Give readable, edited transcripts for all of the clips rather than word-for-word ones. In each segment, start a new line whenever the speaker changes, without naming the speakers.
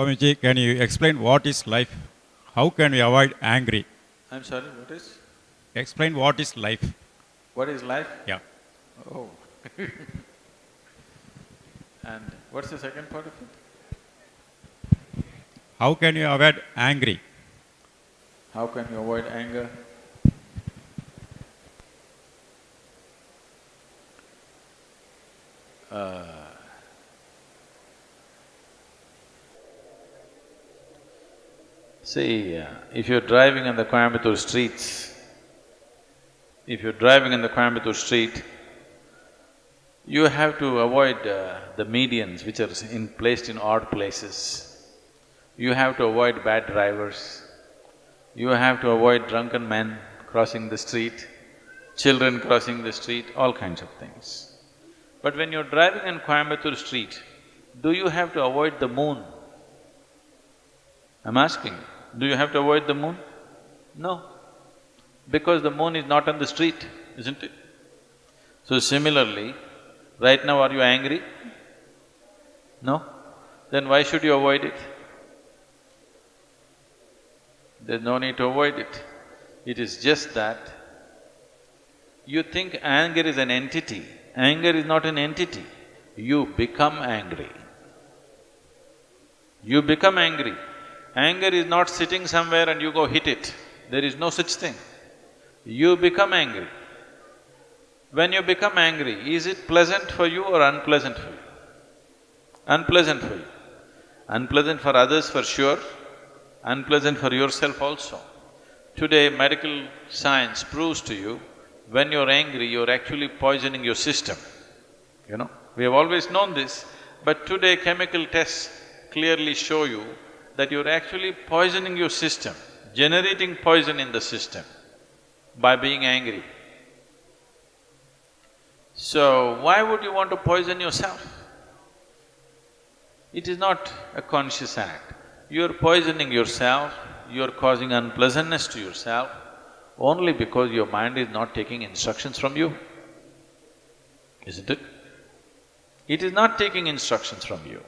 Swamiji, can you explain what is life? How can we avoid angry?
I'm sorry, what is?
Explain what is life.
What is life?
Yeah.
Oh. And what's the second part of it?
How can you avoid angry?
How can you avoid anger? See, if you're driving in the Coimbatore streets, you have to avoid the medians which are placed in odd places. You have to avoid bad drivers. You have to avoid drunken men crossing the street, children crossing the street, all kinds of things. But when you're driving in Coimbatore street, do you have to avoid the moon? I'm asking you, do you have to avoid the moon? No, because the moon is not on the street, isn't it? So similarly, right now are you angry? No? Then why should you avoid it? There's no need to avoid it. It is just that you think anger is an entity. Anger is not an entity. You become angry. You become angry. Anger is not sitting somewhere and you go hit it. There is no such thing. You become angry. When you become angry, is it pleasant for you or unpleasant for you? Unpleasant for you. Unpleasant for others for sure, unpleasant for yourself also. Today, medical science proves to you, when you're angry, you're actually poisoning your system, you know. We have always known this, but today chemical tests clearly show you that you're actually poisoning your system, generating poison in the system by being angry. So, why would you want to poison yourself? It is not a conscious act. You're poisoning yourself, you're causing unpleasantness to yourself only because your mind is not taking instructions from you, isn't it? It is not taking instructions from you.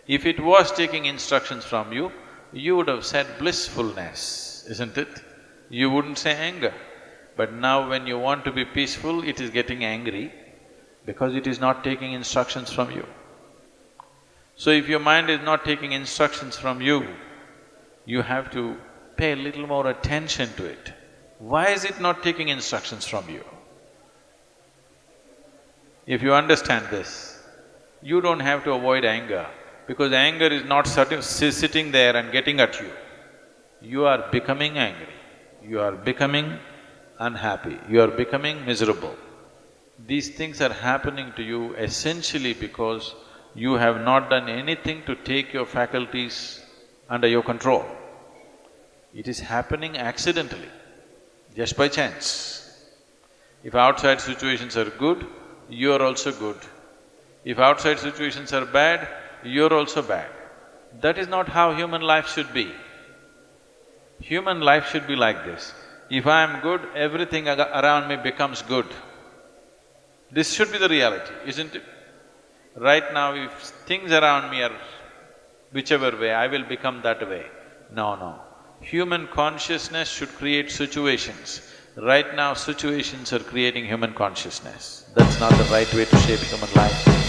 If it was taking instructions from you, you would have said blissfulness, isn't it? You wouldn't say anger. But now when you want to be peaceful, it is getting angry because it is not taking instructions from you. So if your mind is not taking instructions from you, you have to pay a little more attention to it. Why is it not taking instructions from you? If you understand this, you don't have to avoid anger, because anger is not sitting there and getting at you. You are becoming angry, you are becoming unhappy, you are becoming miserable. These things are happening to you essentially because you have not done anything to take your faculties under your control. It is happening accidentally, just by chance. If outside situations are good, you are also good. If outside situations are bad, you're also bad. That is not how human life should be. Human life should be like this. If I am good, everything around me becomes good. This should be the reality, isn't it? Right now, if things around me are whichever way, I will become that way. No. Human consciousness should create situations. Right now, situations are creating human consciousness. That's not the right way to shape human life.